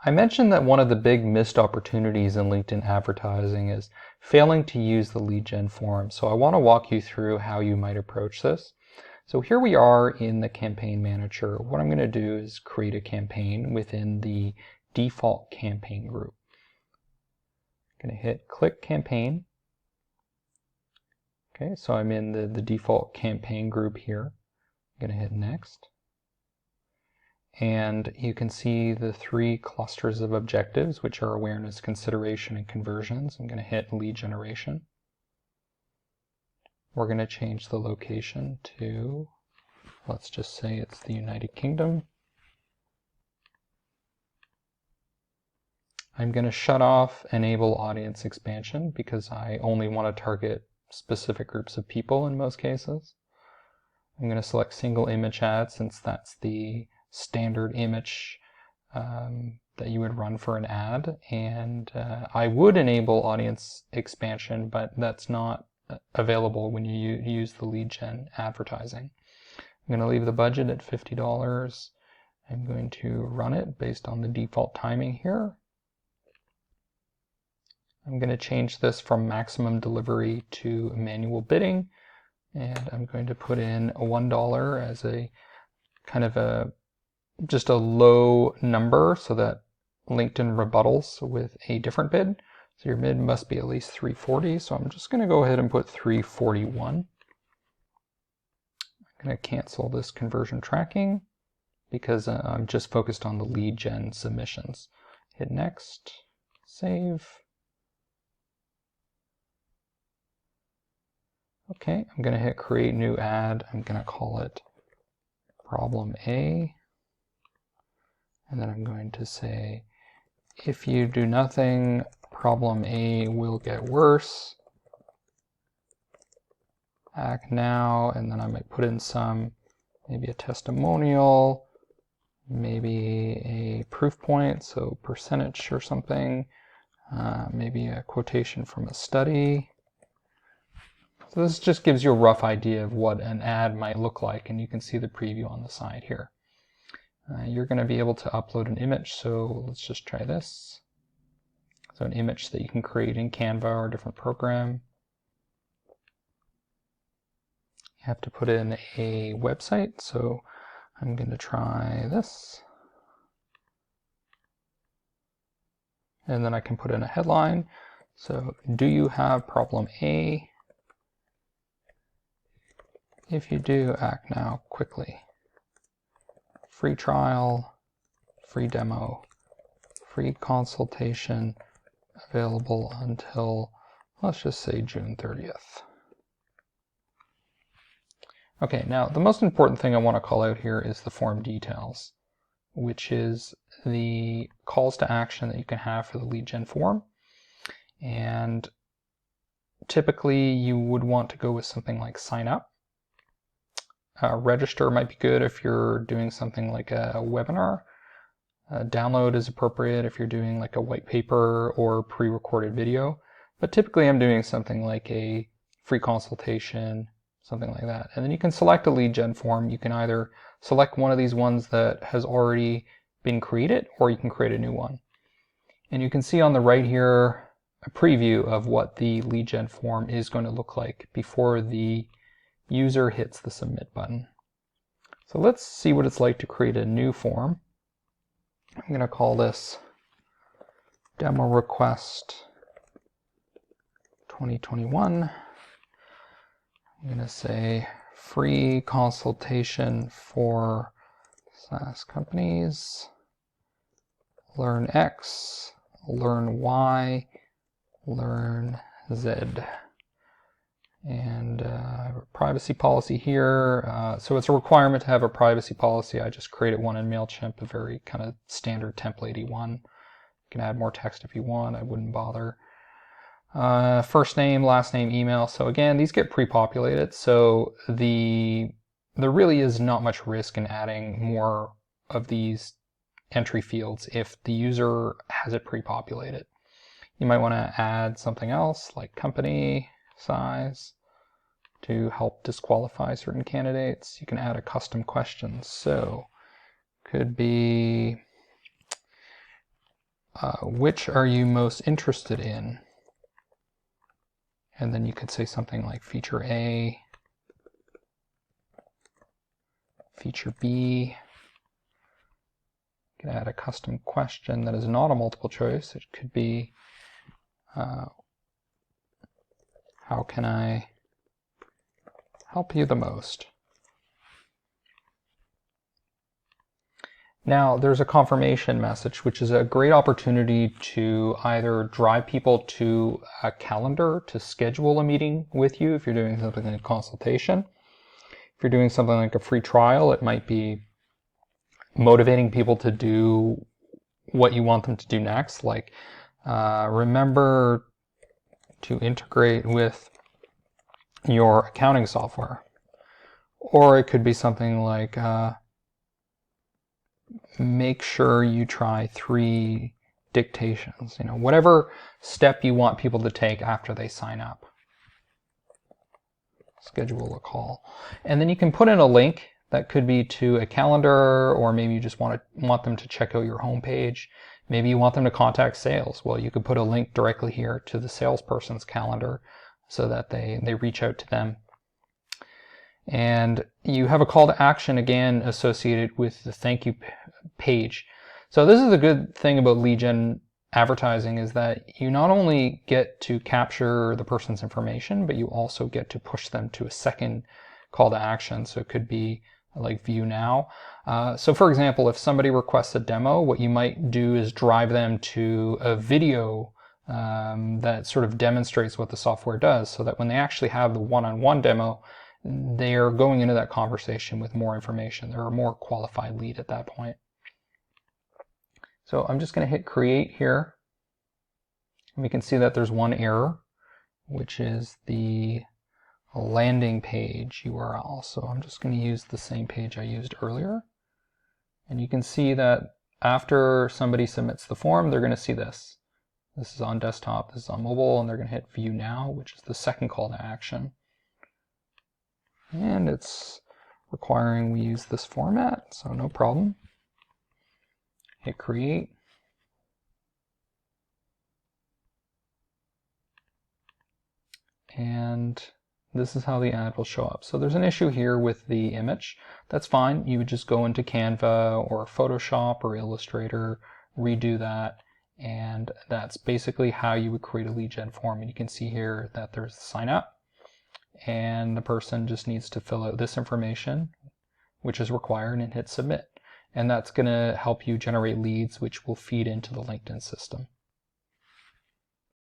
I mentioned that one of the big missed opportunities in LinkedIn advertising is failing to use the lead gen form. So I want to walk you through how you might approach this. So here we are in the campaign manager. What I'm going to do is create a campaign within the default campaign group. I'm going to hit click campaign. Okay, so I'm in the default campaign group here. I'm going to hit next. And you can see the 3 clusters of objectives, which are awareness, consideration, and conversions. I'm going to hit lead generation. We're going to change the location to, let's just say it's the United Kingdom. I'm going to shut off enable audience expansion because I only want to target specific groups of people in most cases. I'm going to select single image ad since that's the standard image that you would run for an ad, and I would enable audience expansion, but that's not available when you use the lead gen advertising. I'm going to leave the budget at $50. I'm going to run it based on the default timing here. I'm going to change this from maximum delivery to manual bidding, and I'm going to put in $1 as a kind of just a low number so that LinkedIn rebuttals with a different bid. So your bid must be at least 340. So I'm just going to go ahead and put 341. I'm going to cancel this conversion tracking because I'm just focused on the lead gen submissions. Hit next, save. Okay, I'm going to hit create new ad. I'm going to call it problem A. And then I'm going to say, if you do nothing, problem A will get worse. Act now, and then I might put in maybe a testimonial, maybe a proof point, so percentage or something, maybe a quotation from a study. So this just gives you a rough idea of what an ad might look like, and you can see the preview on the side here. You're going to be able to upload an image, so let's just try this. So an image that you can create in Canva or a different program. You have to put in a website, so I'm going to try this. And then I can put in a headline. So, do you have problem A? If you do, act now quickly. Free trial, free demo, free consultation, available until, let's just say June 30th. Okay, now the most important thing I want to call out here is the form details, which is the calls to action that you can have for the lead gen form. And typically you would want to go with something like sign up. Register might be good if you're doing something like a webinar. Download is appropriate if you're doing like a white paper or pre-recorded video. But typically I'm doing something like a free consultation, something like that. And then you can select a lead gen form. You can either select one of these ones that has already been created, or you can create a new one. And you can see on the right here a preview of what the lead gen form is going to look like before the user hits the submit button. So let's see what it's like to create a new form. I'm going to call this demo request 2021. I'm going to say free consultation for SaaS companies. Learn X, learn Y, learn Z. And privacy policy here. So it's a requirement to have a privacy policy. I just created one in MailChimp, a very kind of standard template-y one. You can add more text if you want. I wouldn't bother. First name, last name, email. So again, these get pre-populated. So there really is not much risk in adding more of these entry fields if the user has it pre-populated. You might want to add something else like company, size, to help disqualify certain candidates. You can add a custom question. So could be which are you most interested in? And then you could say something like feature A, feature B. You can add a custom question that is not a multiple choice. It could be, how can I help you the most? Now, there's a confirmation message, which is a great opportunity to either drive people to a calendar to schedule a meeting with you if you're doing something like consultation. If you're doing something like a free trial, it might be motivating people to do what you want them to do next, like remember to integrate with your accounting software. Or it could be something like make sure you try 3 dictations, whatever step you want people to take after they sign up. Schedule a call. And then you can put in a link that could be to a calendar, or maybe you just want them to check out your homepage. Maybe you want them to contact sales. Well, you could put a link directly here to the salesperson's calendar so that they reach out to them. And you have a call to action again associated with the thank you page. So this is a good thing about lead gen advertising, is that you not only get to capture the person's information, but you also get to push them to a second call to action. So it could be like view now. So for example, if somebody requests a demo, what you might do is drive them to a video that sort of demonstrates what the software does, so that when they actually have the one-on-one demo, they're going into that conversation with more information. They're a more qualified lead at that point. So I'm just going to hit create here. And we can see that there's one error, which is the landing page URL. So I'm just going to use the same page I used earlier. And you can see that after somebody submits the form, they're going to see this. This is on desktop, this is on mobile, and they're going to hit view now, which is the second call to action. And it's requiring we use this format, so no problem. Hit create. And this is how the ad will show up. So there's an issue here with the image. That's fine. You would just go into Canva or Photoshop or Illustrator, redo that, and that's basically how you would create a lead gen form. And you can see here that there's sign up, and the person just needs to fill out this information, which is required, and hit submit. And that's going to help you generate leads, which will feed into the LinkedIn system.